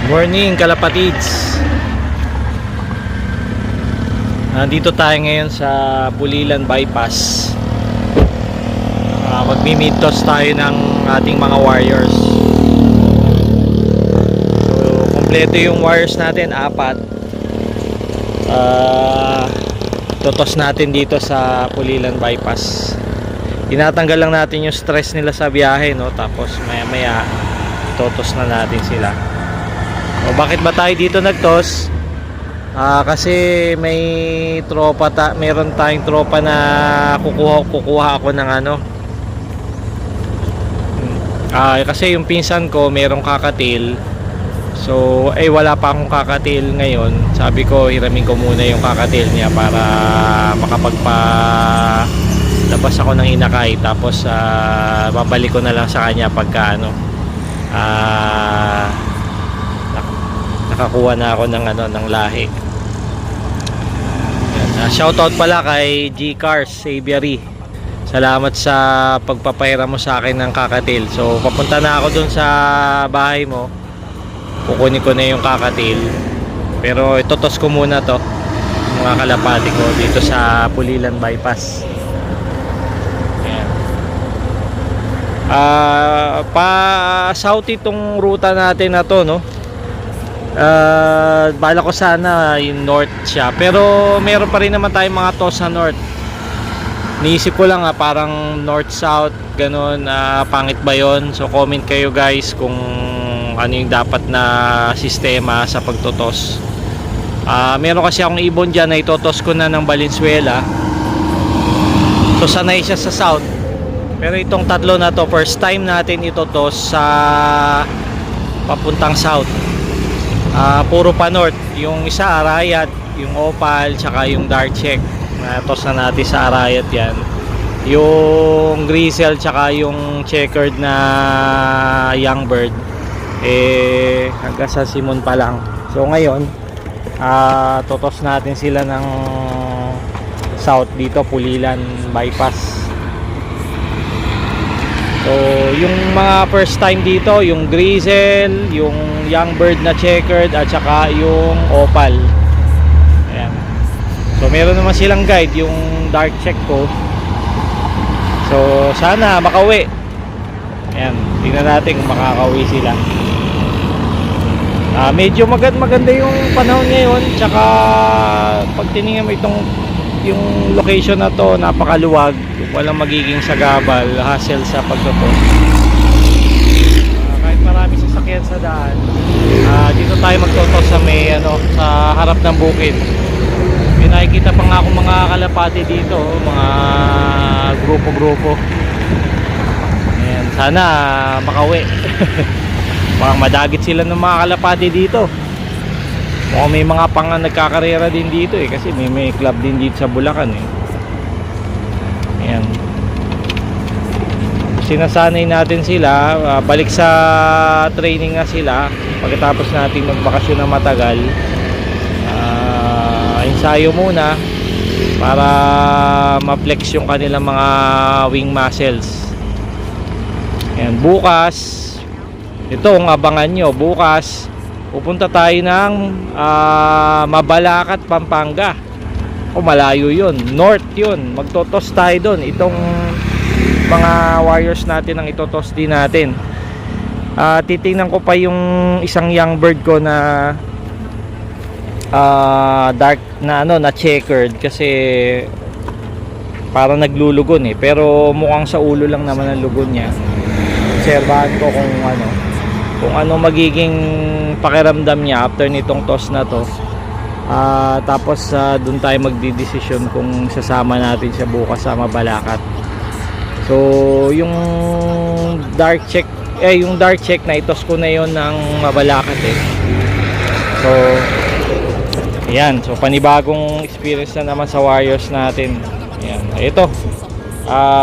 Morning kalapatids. Nandito tayo ngayon sa Pulilan Bypass. Magmi-meet-toss tayo ng ating mga warriors. So, kompleto yung warriors natin, 4. Totos natin dito sa Pulilan Bypass. Tinatanggal lang natin yung stress nila sa biyahe, no? Tapos maya-maya totos na natin sila. O, bakit ba tayo dito nagtos? Kasi may meron tayong tropa na kukuha ako ng ano. Kasi yung pinsan ko merong kakatil. So, wala pa akong kakatil ngayon. Sabi ko, hiramin ko muna yung kakatil niya para labas ako ng inakay. Tapos, babalik ko na lang sa kanya pagka nakakuha na ako ng lahi. Shoutout pala kay G-Cars Saviary. Salamat sa pagpapahiram mo sa akin ng kakatil. So papunta na ako dun sa bahay mo. Kukunin ko na yung kakatil. Pero itotos ko muna to, mga kalapati ko, dito sa Pulilan Bypass. Ayan. Pa-south itong ruta natin na to, no? Bala ko sana yung north siya, pero meron pa rin naman tayong mga toss sa north. Niisip ko lang parang north south ganun, pangit ba yon? So comment kayo guys kung ano yung dapat na sistema sa pagtotos. Meron kasi akong ibon dyan na itotos ko na ng Valenzuela, so sanay siya sa south. Pero itong tatlo na to, first time natin itotos sa papuntang south. Puro pa north. Yung isa Arayat, yung Opal, tsaka yung Dark Check. Toss na natin sa Arayat yan. Yung Grizzle tsaka yung checkered na Young Bird, hanggang sa Simon pa lang. So ngayon, totos natin sila ng south dito, Pulilan Bypass. So yung mga first time dito, yung Grizzle, yung Young Bird na checkered, at saka yung Opal. Ayan. So meron naman silang guide, yung Dark Check ko. So sana makauwi. Ayan, tingnan natin kung makakauwi sila. Medyo maganda yung panahon ngayon. Tsaka pag tinignan mo yung location na to, napakaluwag, walang magiging sagabal, hassle sa pagtotos. Kahit marami sasakyan sa daan, dito tayo magtotos sa sa harap ng bukid. May nakikita pa nga akong mga kalapati dito, mga grupo-grupo. Ayan, sana makauwi. Baka madagit sila ng mga kalapati dito. Mukhang may mga nagkakarera din dito kasi may club din dito sa Bulacan Ayan. Sinasanay natin sila, balik sa training na sila pagkatapos natin magbakasyon ng matagal. Ensayo muna para ma-flex yung kanilang mga wing muscles. Ayan, bukas itong abangan nyo, bukas pupunta tayo ng Mabalacat, Pampanga. Malayo yun, north yun. Magtotos tayo doon. Itong mga warriors natin ang itotos din natin. Titingnan ko pa yung isang young bird ko na dark na na checkered, kasi parang naglulugon pero mukhang sa ulo lang naman ang lugon niya. Obserbahan ko kung ano magiging pakiramdam niya after nitong toss na to. Tapos doon tayo magdidesisyon kung sasama natin siya bukas sa Mabalacat. So yung dark check na itos ko na yon ng Mabalacat So ayan, so panibagong experience na naman sa warriors natin. Ayan, ito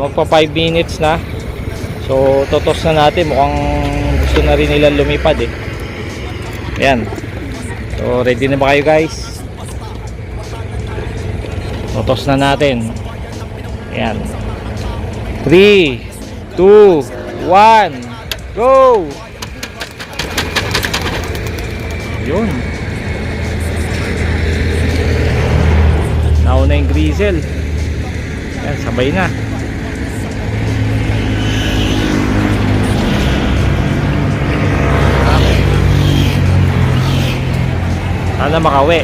magpa 5 minutes na. So totos na natin, mukhang gusto na rin nila lumipad Ayan. So ready na ba kayo guys? Totos na natin. Ayan. 3, 2, 1, go! Yun. Nauna yung Grizzle. Ayan, sabay na. Sana makawi.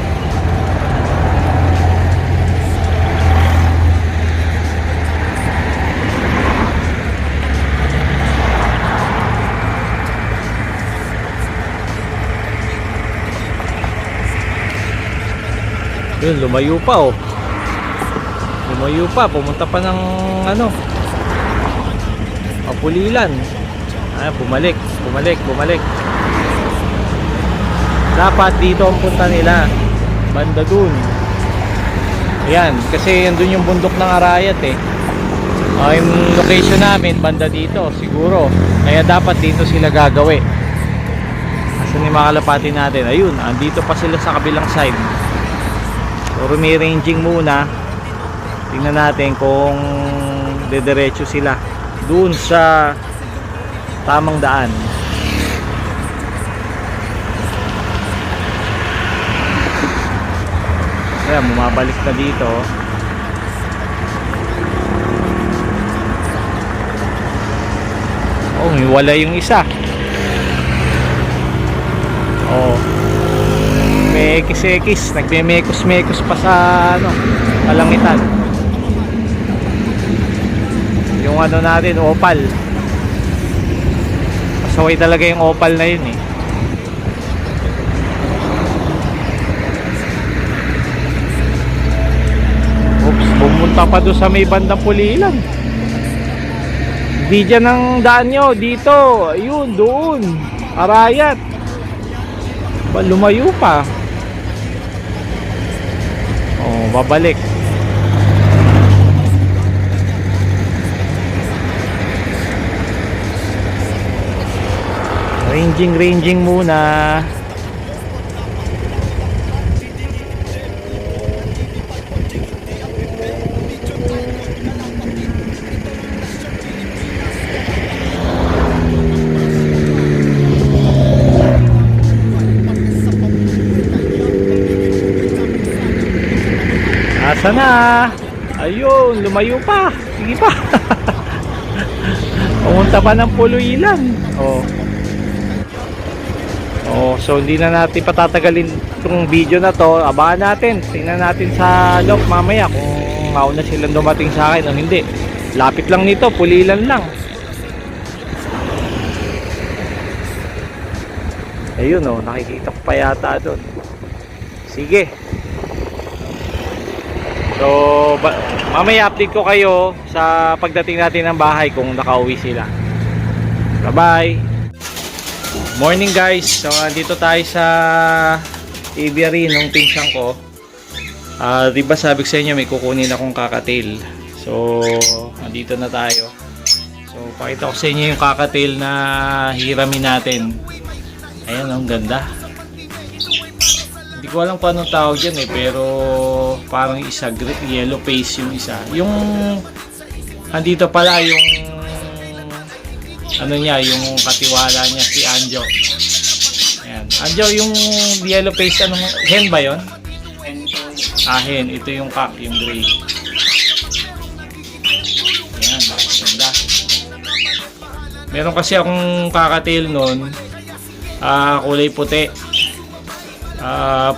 Yun, lumayo pa oh. Lumayo pa, pumunta pa ng ano, Pulilan. Ah, bumalik. Dapat dito ang punta nila, banda dun. Ayan, kasi yun dun yung bundok ng Arayat eh. Yung location namin, banda dito, siguro. Kaya dapat dito sila gagawi. Kasi ni mga kalapati natin, ayun, andito pa sila sa kabilang side. So, rumi-ranging muna. Tingnan natin kung dediretso sila doon sa tamang daan. Ayan, bumabalik na dito. Oh, wala yung isa. Oh, may ekis-ekis, nagme-mekos-mekos pa sa ano, kalangitan. Yung ano natin, opal. Pasaway talaga yung opal na yun eh. Oops, pumunta pa doon sa may bandang Pulilan. Di dyan ang daan nyo, dito. Ayun, doon. Arayat. Lumayo pa. Oh, babalik. Ranging muna. Asa na? Ayun, lumayo pa. Sige pa. Pumunta pa ng Pulilan. Oh. Oh, so hindi na natin patatagalin itong video na to. Abangan natin. Tingnan natin sa loob mamaya kung mauna silang dumating sa akin o hindi. Lapit lang nito, Pulilan lang. Ayun oh, nakikita ko pa yata doon. Sige. So, mamaya update ko kayo sa pagdating natin ng bahay kung nakauwi sila. Bye-bye! Morning guys! So, dito tayo sa aviary nung pinsan ko. Diba sabi ko sa inyo may kukunin akong kakatail. So, nandito na tayo. So, pakita ko sa inyo yung kakatail na hiramin natin. Ayan, ang ganda. Hindi ko alam kung anong tawag yan eh, pero parang isa, yellow face yung isa. Yung andito pala yung ano niya, yung katiwala niya, si Anjo. Ayan. Anjo, yung yellow face, anong hen ba yon? Hen. Ito yung cock, yung gray. Ayan, ganda. Meron kasi akong kakatail nun, kulay puti.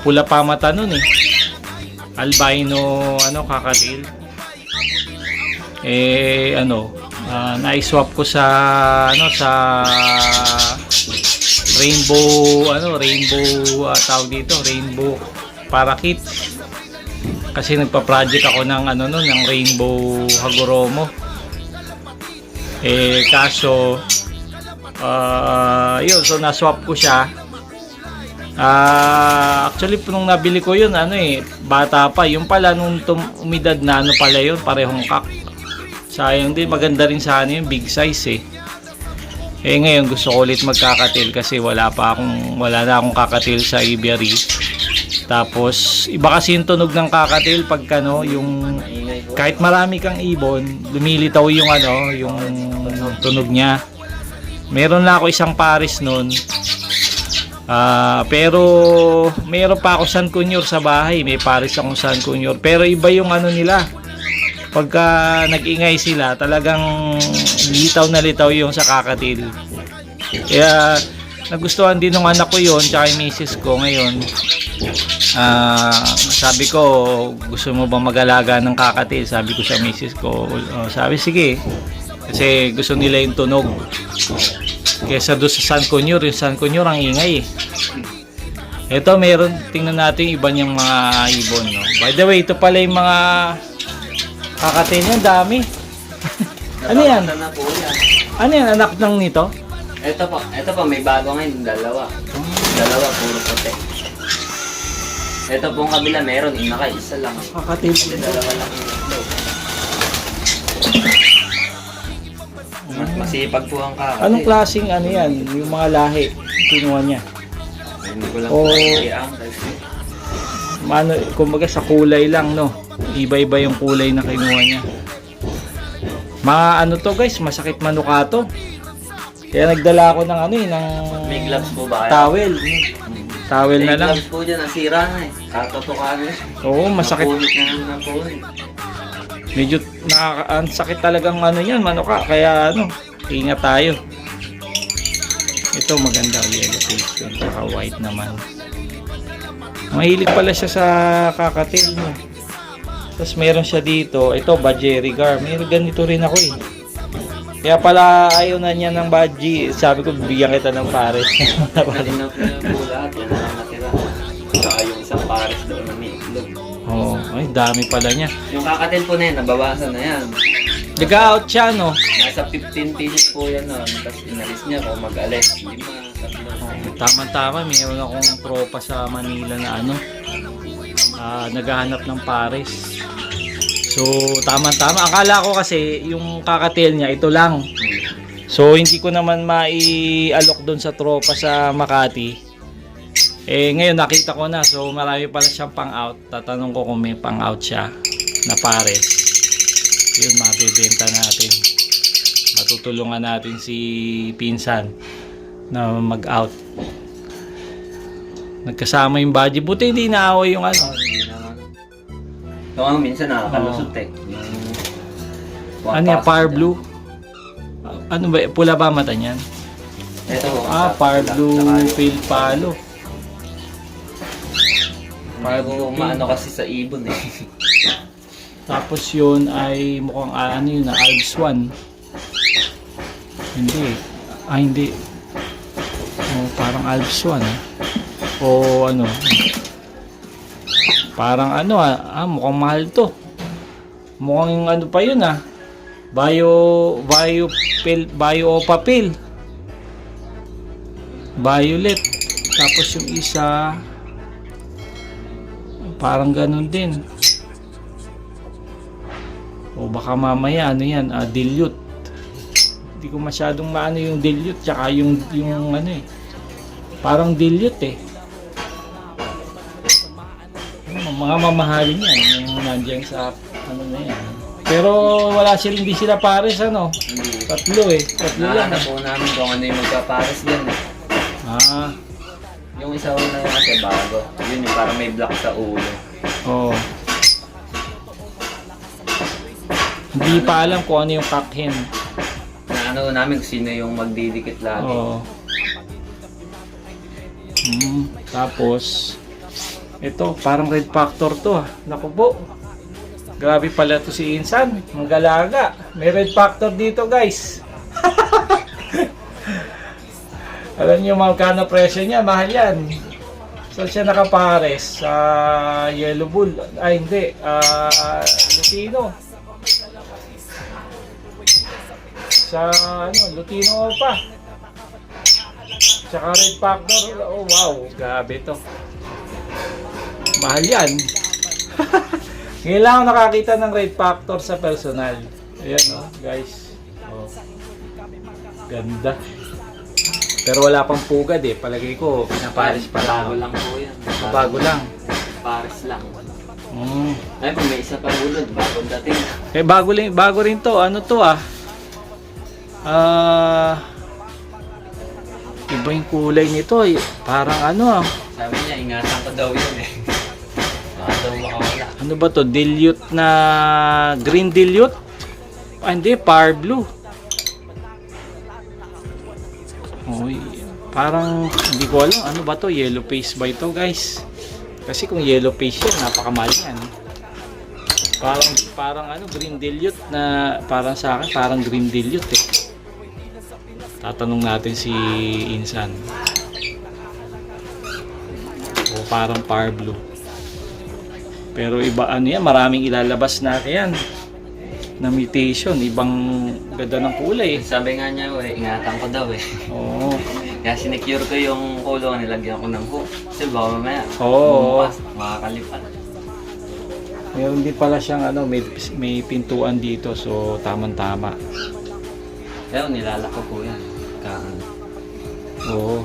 Pula pa mata nun eh. Albino kakatail. Na-swap ko sa rainbow tawag dito, rainbow parakeet. Kasi nagpa-project ako ng ng rainbow Hagoromo. Kaso yun, so na-swap ko siya. Actually nung nabili ko yun bata pa, yung pala nung umidad na pala yun, parehong kak. Sayang din, maganda rin sana yung big size ngayon gusto ko ulit magkakatil kasi wala na akong kakatil sa aviary. Tapos iba kasi yung tunog ng kakatil pagka yung kahit marami kang ibon, lumilitaw yung yung tunog niya. Meron na ako isang pares nun. Pero mayroon pa ako San Kunyor sa bahay. May pares akong San Kunyor. Pero iba yung ano nila. Pagka nag-ingay sila, talagang litaw na litaw yung sa kakatil. Kaya nagustuhan din ng anak ko yon, tsaka yung misis ko ngayon. Sabi ko, gusto mo bang mag-alaga ng kakatil? Sabi ko sa misis ko, sabi sige. Kasi gusto nila yung tunog. Kesa doon sa San Kunyor, yung San Kunyor ang ingay eh. Ito meron, tingnan natin iba niyang mga ibon, no? By the way, ito pala yung mga kakatil niya, dami. Ano yan? Ano yan, anak ng nito? Ito po, may bago ngayon, dalawa. Dalawa, puro puti. Ito pong kabila meron, isa lang. Kakatil. Dalawa lang yung ito. Mas masipag po ang kakatil. Anong klaseng ano yan, yung mga lahi, kinuha niya? Hindi ko lang Oh. po ang Ano, kumbaga sa kulay lang, no? Iba-iba yung kulay na kinuha niya. Mga ano to guys, masakit manukato. Kaya nagdala ako ng ano eh, ng May gloves po ba kayo? towel. Towel na May lang. gloves po dyan, nasira na eh. Katotokan eh. Oo, masakit. Napunit na naman po eh. Medyo ang sakit talagang ano yan, manuka. Kaya ano, ingat tayo. Ito maganda, yellow face yun, saka white naman. Mahilig pala siya sa kakatil mo. Tapos meron siya dito, ito Budgerigar. Meron ganito rin ako eh. Kaya pala ayaw na niya ng budgie. Sabi ko bibigyan kita ng pares. Kanina po lahat, yan na lang natira. Saka yung isang pares doon na may itlog. Oo, ay dami pala niya. Yung kakatil po na yan, nabawasan na yan. Nag-out siya no. Nasa 15 pieces po yan noon. Tapos inalis niya kung mag-alis. 5, 3. Tama-tama, mayroon akong tropa sa Manila na ano, naghahanap ng pares. So, tama-tama. Akala ko kasi yung kakatil niya, ito lang. So, hindi ko naman mai-alok doon sa tropa sa Makati. Eh, ngayon nakita ko na. So, marami pala siyang pang-out. Tatanong ko kung may pang-out siya na pares. Yun, mabibenta natin. Matutulungan natin si Pinsan na mag-out. Nagkasama yung budgie. Buti hindi naaway yung ano. Hindi naman. Ito nga minsan nakakalusot eh. Ano yan? Fire blue? Ano ba? Pula ba mata niyan? Ito po. Fire blue pale palo. Fire blue. Maano kasi sa ibon eh. Tapos yun ay mukhang ano yun na Alps 1. Hindi. Hindi. Parang Alps 1. O ano. Parang ano mukhang mahal to. Mukhang ano pa yun Bio-Opapil. Violet. Tapos yung isa parang ganun din. O baka mamaya ano yan, dilute. Hindi ko masyadong maano yung dilute tsaka yung ano eh. Parang dilute eh. Mga mamahalin yan yung nandiyan sa ano na yan. Pero wala silang, hindi sila pares ano. Hindi. Tatlo lang. Nakakita po namin kung ano yung magpapares dyan eh. Yung isa na yung kasi bago. Yun yung parang may black sa ulo. Oo. Hindi pa alam kung ano yung cockhen. Na ano namin kung sino yung magdidikit lagi. Oo. Tapos ito, parang red factor to Naku po. Grabe pala to si Insan. Ang galaga. May red factor dito guys. Alam niyo magkano presyo niya? Mahal yan. So siya nakapares sa Yellow Bull. Ay hindi. Lutino. Sa Lutino pa. Tsaka red factor. Oh wow. Grabe to. Mahal yan. Ngayon lang ako nakakita ng red factor sa personal. Ayan guys. Ganda. Pero wala pang pugad eh. Palagay ko, pinapares pa Bago lang. lang po yan. Bago lang. Pares lang. Ay, kung may isa pa ulod, bagong dating. Eh, bago rin to. Ano to Iba yung kulay nito. Parang ano. Sabi niya, ingatan ko daw yun eh. Baka daw makawala. Ano ba to? Dilute na green dilute? Ah, hindi, par blue. Oy, parang hindi ko alam ano ba to, yellow face ba ito, guys? Kasi kung yellow face yan, napakamahal yan. Parang ano, green dilute na parang sa akin, parang green dilute eh. Tatanong natin si Insan. O parang par blue. Pero iba ano yan, maraming ilalabas natin yan. Na mutation, ibang ganda ng kulay. Sabi nga niya, ingatan ko daw eh. Oo. Kaya sinecure ko yung kulungan, nilagyan ko ng hook. Kasi baka mamaya, Oo. bumpas, makakalipat. Meron din pala siyang ano, may pintuan dito, so tamang-tama. Kaya nilalak ko po yan. Oo.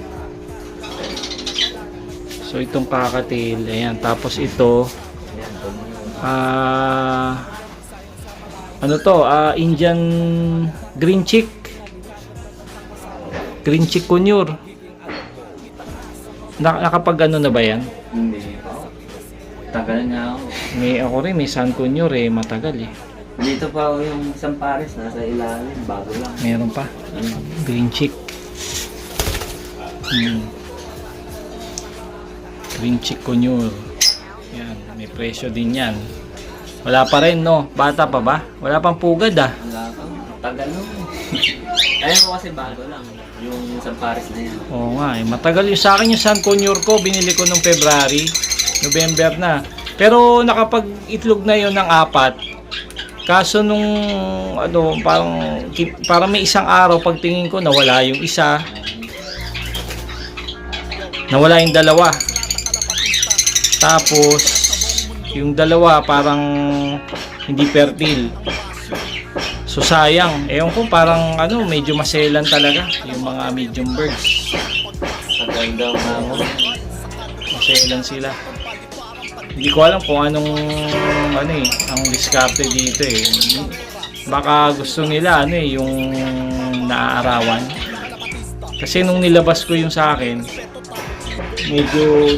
So itong kakatail, ayan. Tapos ito, Ayan, doon yung ano to, Indian green chick. Green chick conure. Nakapag ano na ba yan? hindi pa. Tagal na ako. Ako rin, may sun conure eh, matagal eh. Dito pa ako yung isang pares, nasa ilalim, bago lang. Meron pa. Green chick. Green chick conure. Yan, may presyo din yan. Wala pa rin, no? Bata pa ba? Wala pang pugad ah. Wala pa, tagal na. Ayun ko kasi bago lang, yung isang pares na yan. Oo nga eh. Matagal yung sa akin yung sun conure ko. Binili ko nung February. November na. Pero nakapag-itlog na yon ng 4. Kaso nung ano, parang may isang araw pagtingin ko nawala yung isa. Nawala yung dalawa. Tapos yung dalawa parang hindi fertile. So sayang. Ewan ko parang ano, medyo maselan talaga yung mga medium birds. Tagal daw na ako. Maselan sila. Hindi ko alam kung anong ano eh, ang diskarte dito eh. Baka gusto nila ano eh, yung naaarawan. Kasi nung nilabas ko yung sa akin, medyo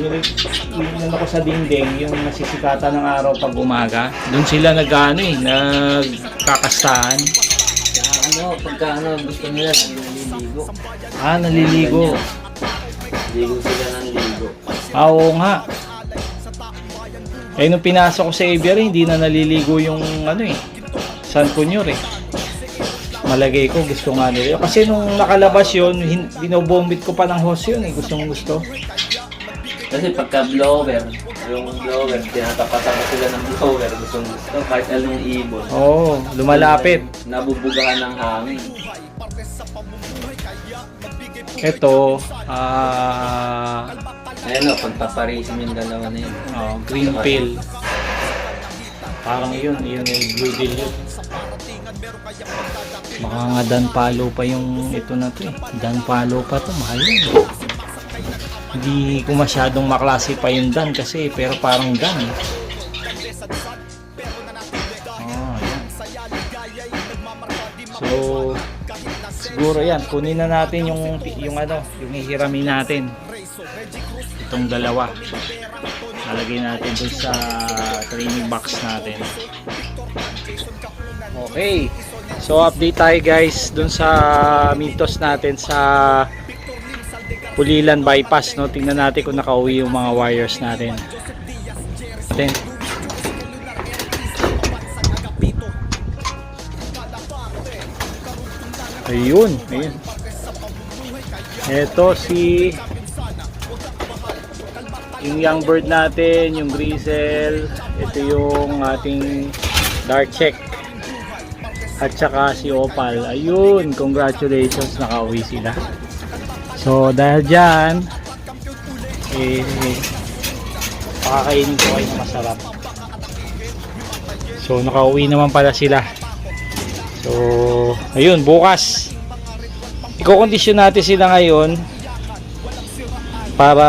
ano ko sa dingding, yung nasisikatan ng araw pag umaga. Doon sila nag-ano eh, nagkakastahan. Kaya ano, pagka ano, gusto nila, naliligo. Ah, naliligo. Ligo sila ng ligo. Ah, oo nga. Eh, nung pinasok ko sa aviary, hindi na naliligo yung ano eh, sun conure eh. Malagay ko, gusto nga nila. Kasi nung nakalabas yun, binobomit ko pa ng hose yun eh, gustong gusto. Kasi pagka blower, yung blower, tinatapatan ko sila ng blower, gustong gusto. Kahit anong ibon. Oo, lumalapit. Nabubugahan ng hangin. Ito, Ayan o, pagpaparisin yung dalawa na yun. green pill. Parang yun yung blue deal yun. Baka nga danpalo pa yung ito na to eh. Danpalo pa to, mahal yun. Hindi ko masyadong maklasify yung dan kasi, pero parang dan eh. Yan. So, siguro yan, kunin na natin yung ano, yung hihiramin natin. Itong dalawa. Nalagay natin dun sa training box natin. Okay. So update tayo guys dun sa Mintos natin sa Pulilan bypass, no. Tingnan natin kung nakauwi yung mga wires natin. Ayun. Ito si yung young bird natin, yung grizzle. Ito yung ating dark check. At saka si opal. Ayun, congratulations, nakauwi sila. So dahil dyan, pakakainin ko kayo na masarap. So nakauwi naman pala sila. So ayun, bukas i-condition natin sila ngayon para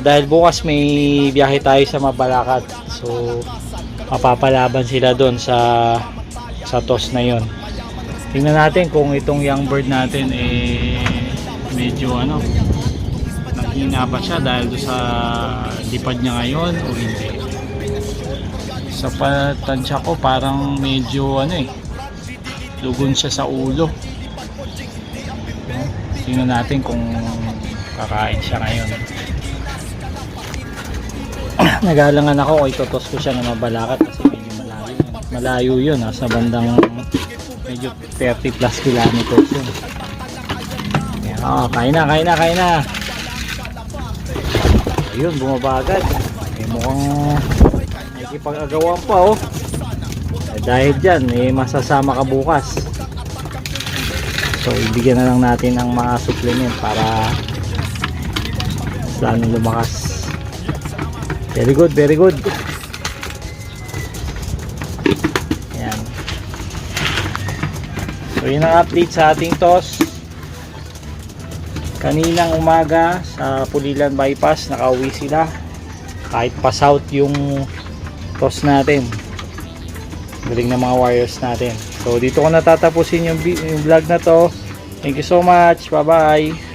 dahil bukas may biyahe tayo sa Mabalacat. So mapapalaban sila doon sa toss na yon. Tingnan natin kung itong young bird natin medyo ano, mahina ba siya dahil doon sa lipad niya ngayon o hindi. Sa patansya ko parang medyo lugon siya sa ulo. Tingnan natin kung kakain siya ngayon. Nagalangan ako, itotos ko siya na mabalakat kasi medyo malayo yun, sa bandang medyo 30 plus kilometers yun. Kain na. Ayun, bumaba agad. Mukhang nakikipag-agawan pa dahil dyan masasama ka bukas. So ibigyan na lang natin ang mga supplement para mas lalong lumakas. Very good. Ayan. So yun ang update sa ating toss. Kaninang umaga sa Pulilan Bypass nakauwi sila. Kahit pass out yung toss natin. Galing na mga wires natin. So dito ko natatapusin yung vlog na to. Thank you so much. Bye bye.